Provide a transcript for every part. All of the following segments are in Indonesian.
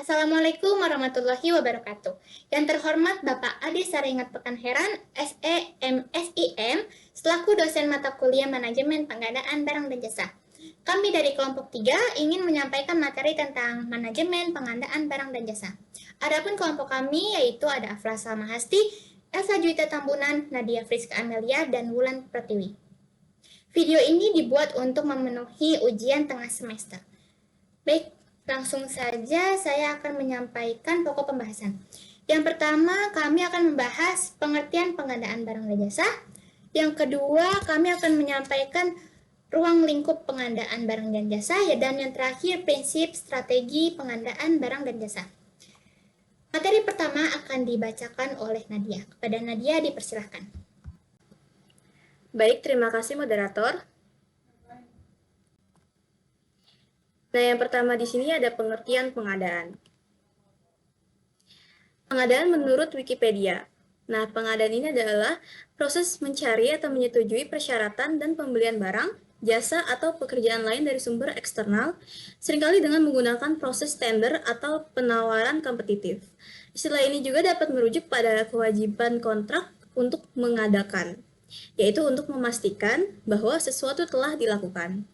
Assalamualaikum warahmatullahi wabarakatuh. Yang terhormat Bapak Ade Saringat Pekanheran, SEM, selaku dosen mata kuliah Manajemen Pengadaan Barang dan Jasa. Kami dari kelompok 3 ingin menyampaikan materi tentang manajemen pengadaan barang dan jasa. Adapun kelompok kami yaitu ada Afla Salmahasti, Elsa Juwita Tambunan, Nadia Friska Amelia, dan Wulan Pratiwi. Video ini dibuat untuk memenuhi ujian tengah semester. Baik, langsung saja saya akan menyampaikan pokok pembahasan. Yang pertama, kami akan membahas pengertian pengadaan barang dan jasa. Yang kedua, kami akan menyampaikan ruang lingkup pengadaan barang dan jasa, dan yang terakhir, prinsip strategi pengadaan barang dan jasa. Materi pertama akan dibacakan oleh Nadia. Kepada Nadia dipersilahkan. Baik, terima kasih moderator. Nah, yang pertama di sini ada pengertian pengadaan. Pengadaan menurut Wikipedia. Nah, pengadaan ini adalah proses mencari atau menyetujui persyaratan dan pembelian barang, jasa, atau pekerjaan lain dari sumber eksternal, seringkali dengan menggunakan proses tender atau penawaran kompetitif. Istilah ini juga dapat merujuk pada kewajiban kontrak untuk mengadakan, yaitu untuk memastikan bahwa sesuatu telah dilakukan.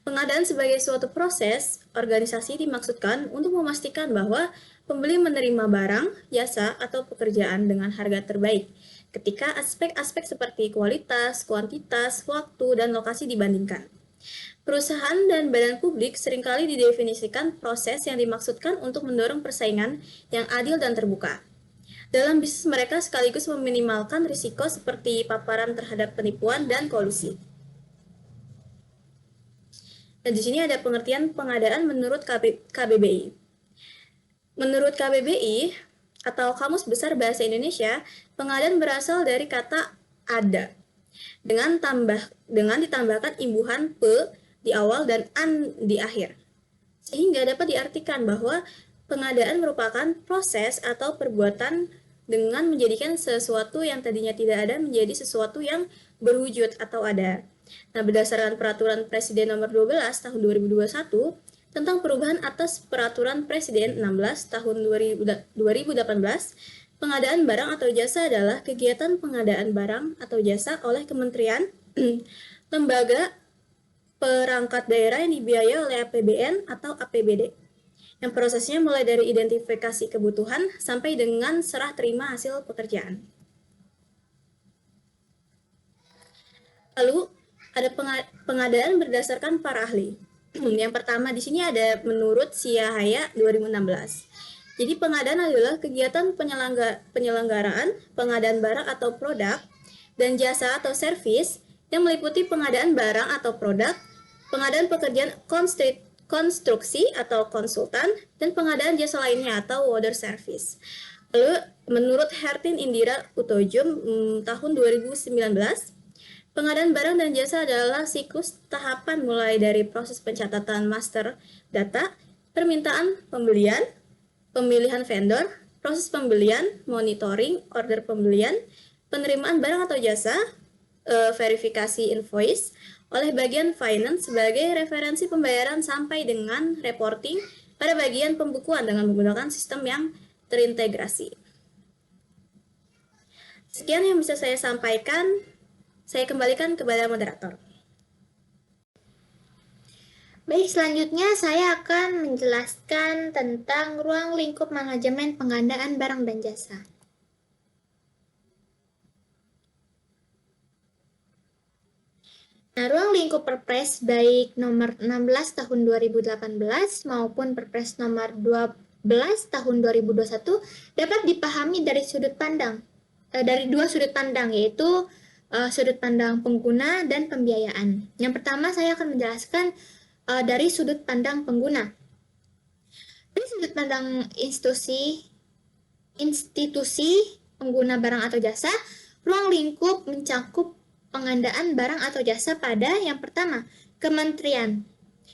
Pengadaan sebagai suatu proses organisasi dimaksudkan untuk memastikan bahwa pembeli menerima barang, jasa, atau pekerjaan dengan harga terbaik ketika aspek-aspek seperti kualitas, kuantitas, waktu, dan lokasi dibandingkan. Perusahaan dan badan publik seringkali didefinisikan proses yang dimaksudkan untuk mendorong persaingan yang adil dan terbuka. Dalam bisnis mereka sekaligus meminimalkan risiko seperti paparan terhadap penipuan dan kolusi. Dan di sini ada pengertian pengadaan menurut KBBI. Menurut KBBI atau Kamus Besar Bahasa Indonesia, pengadaan berasal dari kata ada dengan ditambahkan imbuhan pe di awal dan an di akhir. Sehingga dapat diartikan bahwa pengadaan merupakan proses atau perbuatan dengan menjadikan sesuatu yang tadinya tidak ada menjadi sesuatu yang berwujud atau ada. Nah, berdasarkan Peraturan Presiden Nomor 12 Tahun 2021 tentang perubahan atas Peraturan Presiden 16 Tahun 2018, pengadaan barang atau jasa adalah kegiatan pengadaan barang atau jasa oleh kementerian, lembaga, perangkat daerah yang dibiayai oleh APBN atau APBD. Yang prosesnya mulai dari identifikasi kebutuhan sampai dengan serah terima hasil pekerjaan. Lalu, ada pengadaan berdasarkan para ahli. Yang pertama di sini ada menurut Siahaya 2016. Jadi pengadaan adalah kegiatan penyelenggaraan pengadaan barang atau produk dan jasa atau servis yang meliputi pengadaan barang atau produk, pengadaan pekerjaan konstruksi atau konsultan, dan pengadaan jasa lainnya atau water service. Lalu menurut Hertin Indira Uttojum tahun 2019, pengadaan barang dan jasa adalah siklus tahapan mulai dari proses pencatatan master data, permintaan pembelian, pemilihan vendor, proses pembelian, monitoring, order pembelian, penerimaan barang atau jasa, verifikasi invoice oleh bagian finance sebagai referensi pembayaran sampai dengan reporting pada bagian pembukuan dengan menggunakan sistem yang terintegrasi. Sekian yang bisa saya sampaikan. Saya kembalikan kepada moderator. Baik, selanjutnya saya akan menjelaskan tentang ruang lingkup manajemen pengadaan barang dan jasa. Nah, ruang lingkup Perpres baik nomor 16 tahun 2018 maupun Perpres nomor 12 tahun 2021 dapat dipahami dari dari dua sudut pandang, yaitu sudut pandang pengguna dan pembiayaan. Yang pertama saya akan menjelaskan dari sudut pandang pengguna. Dari sudut pandang institusi pengguna barang atau jasa, ruang lingkup mencakup pengadaan barang atau jasa pada yang pertama, kementerian,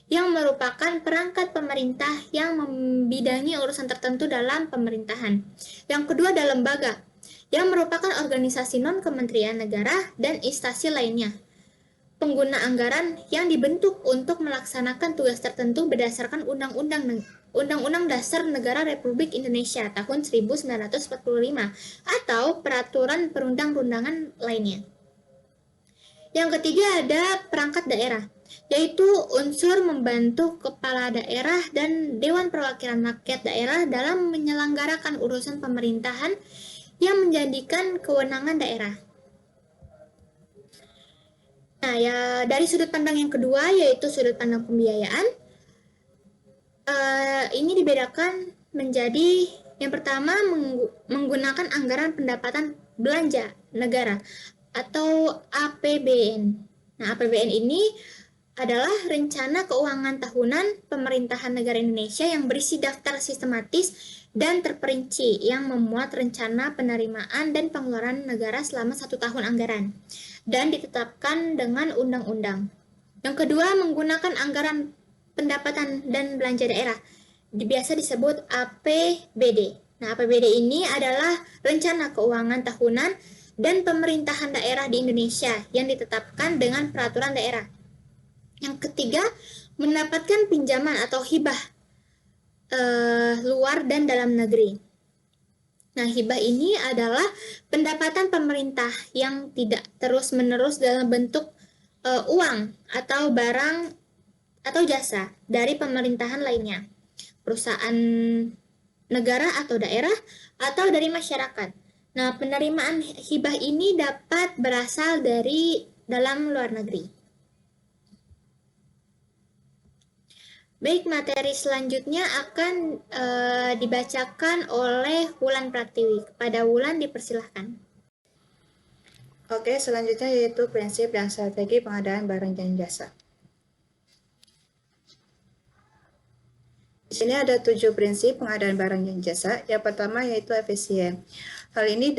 yang merupakan perangkat pemerintah yang membidangi urusan tertentu dalam pemerintahan. Yang kedua adalah lembaga, yang merupakan organisasi non-kementerian negara dan instansi lainnya. pengguna anggaran yang dibentuk untuk melaksanakan tugas tertentu berdasarkan Undang-Undang Dasar Negara Republik Indonesia tahun 1945 atau peraturan perundang-undangan lainnya. Yang ketiga ada perangkat daerah, yaitu unsur membantu kepala daerah dan Dewan Perwakilan Rakyat daerah dalam menyelenggarakan urusan pemerintahan yang menjadikan kewenangan daerah. Nah, ya dari sudut pandang yang kedua yaitu sudut pandang pembiayaan. Ini dibedakan menjadi yang pertama menggunakan anggaran pendapatan belanja negara atau APBN. Nah, APBN ini adalah rencana keuangan tahunan pemerintahan negara Indonesia yang berisi daftar sistematis dan terperinci yang memuat rencana penerimaan dan pengeluaran negara selama 1 tahun anggaran dan ditetapkan dengan undang-undang. Yang kedua, menggunakan anggaran pendapatan dan belanja daerah, biasa disebut APBD. Nah, APBD ini adalah rencana keuangan tahunan dan pemerintahan daerah di Indonesia yang ditetapkan dengan peraturan daerah. Yang ketiga, mendapatkan pinjaman atau hibah luar dan dalam negeri. Nah, hibah ini adalah pendapatan pemerintah yang tidak terus-menerus dalam bentuk uang atau barang atau jasa dari pemerintahan lainnya, perusahaan negara atau daerah, atau dari masyarakat. Nah, penerimaan hibah ini dapat berasal dari dalam luar negeri. Baik, materi selanjutnya akan dibacakan oleh Wulan Pratiwi. Kepada Wulan dipersilahkan. Oke, selanjutnya yaitu prinsip dan strategi pengadaan barang dan jasa. Di sini ada 7 prinsip pengadaan barang dan jasa. Yang pertama yaitu efisien. Hal ini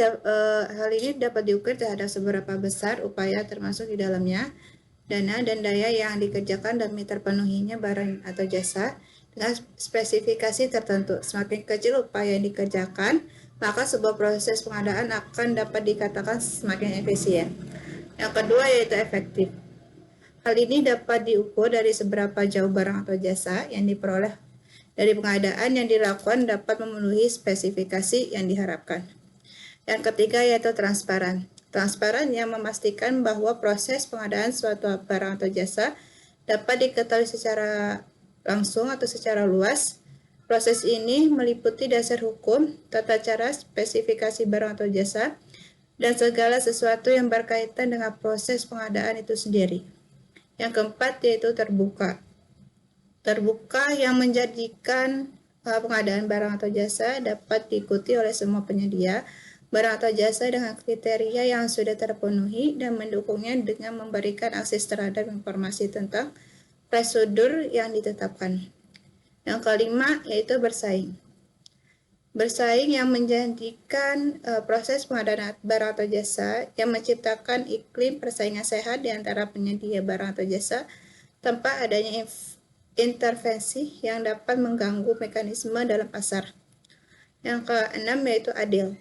dapat diukur terhadap seberapa besar upaya termasuk di dalamnya dana dan daya yang dikerjakan demi terpenuhinya barang atau jasa dengan spesifikasi tertentu. Semakin kecil upaya yang dikerjakan, maka sebuah proses pengadaan akan dapat dikatakan semakin efisien. Yang kedua yaitu efektif. Hal ini dapat diukur dari seberapa jauh barang atau jasa yang diperoleh dari pengadaan yang dilakukan dapat memenuhi spesifikasi yang diharapkan. Yang ketiga yaitu transparan. Transparan yang memastikan bahwa proses pengadaan suatu barang atau jasa dapat diketahui secara langsung atau secara luas. Proses ini meliputi dasar hukum, tata cara, spesifikasi barang atau jasa, dan segala sesuatu yang berkaitan dengan proses pengadaan itu sendiri. Yang keempat yaitu terbuka. Terbuka yang menjadikan pengadaan barang atau jasa dapat diikuti oleh semua penyedia barang atau jasa dengan kriteria yang sudah terpenuhi dan mendukungnya dengan memberikan akses terhadap informasi tentang prosedur yang ditetapkan. Yang kelima yaitu bersaing. Bersaing yang menjadikan proses pengadaan barang atau jasa yang menciptakan iklim persaingan sehat di antara penyedia barang atau jasa tanpa adanya intervensi yang dapat mengganggu mekanisme dalam pasar. Yang keenam yaitu adil.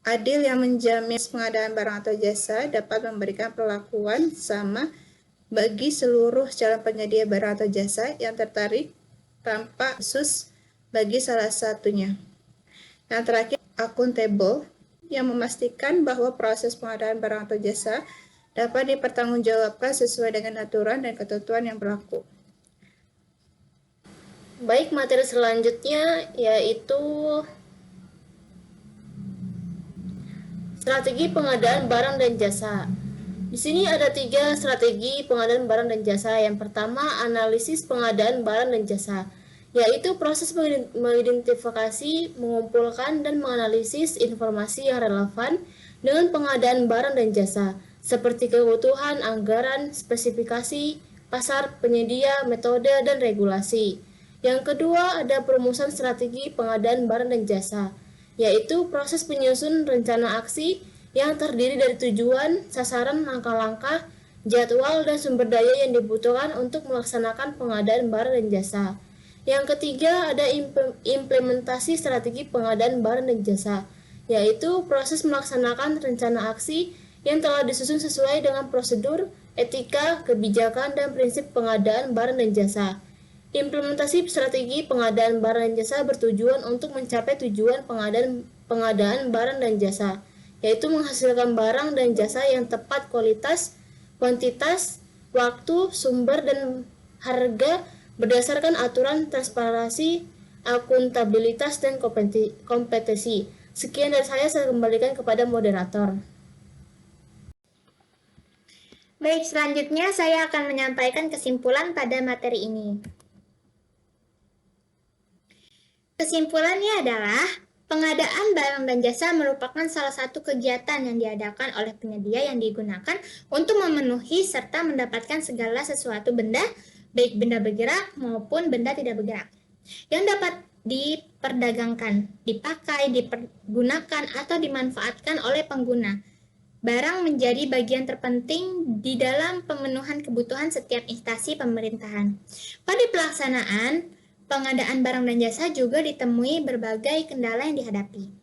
Adil yang menjamin pengadaan barang atau jasa dapat memberikan perlakuan sama bagi seluruh calon penyedia barang atau jasa yang tertarik tanpa khusus bagi salah satunya. Yang terakhir, akuntabel yang memastikan bahwa proses pengadaan barang atau jasa dapat dipertanggungjawabkan sesuai dengan aturan dan ketentuan yang berlaku. Baik, materi selanjutnya yaitu strategi pengadaan barang dan jasa. Di sini ada 3 strategi pengadaan barang dan jasa. Yang pertama, analisis pengadaan barang dan jasa, yaitu proses mengidentifikasi, mengumpulkan, dan menganalisis informasi yang relevan dengan pengadaan barang dan jasa, seperti kebutuhan, anggaran, spesifikasi, pasar, penyedia, metode, dan regulasi. Yang kedua, ada perumusan strategi pengadaan barang dan jasa, yaitu proses penyusun rencana aksi yang terdiri dari tujuan, sasaran, langkah-langkah, jadwal, dan sumber daya yang dibutuhkan untuk melaksanakan pengadaan barang dan jasa. Yang ketiga, ada implementasi strategi pengadaan barang dan jasa, yaitu proses melaksanakan rencana aksi yang telah disusun sesuai dengan prosedur etika, kebijakan, dan prinsip pengadaan barang dan jasa. Implementasi strategi pengadaan barang dan jasa bertujuan untuk mencapai tujuan pengadaan barang dan jasa, yaitu menghasilkan barang dan jasa yang tepat kualitas, kuantitas, waktu, sumber, dan harga berdasarkan aturan transparansi, akuntabilitas, dan kompetensi. Sekian dari saya kembalikan kepada moderator. Baik, selanjutnya saya akan menyampaikan kesimpulan pada materi ini. Kesimpulannya adalah, pengadaan barang dan jasa merupakan salah satu kegiatan yang diadakan oleh penyedia yang digunakan untuk memenuhi serta mendapatkan segala sesuatu benda, baik benda bergerak maupun benda tidak bergerak, yang dapat diperdagangkan, dipakai, dipergunakan, atau dimanfaatkan oleh pengguna. Barang menjadi bagian terpenting di dalam pemenuhan kebutuhan setiap instansi pemerintahan. Pada pelaksanaan pengadaan barang dan jasa juga ditemui berbagai kendala yang dihadapi.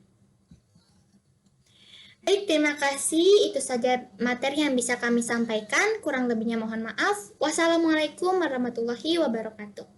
Baik, terima kasih. Itu saja materi yang bisa kami sampaikan. Kurang lebihnya mohon maaf. Wassalamualaikum warahmatullahi wabarakatuh.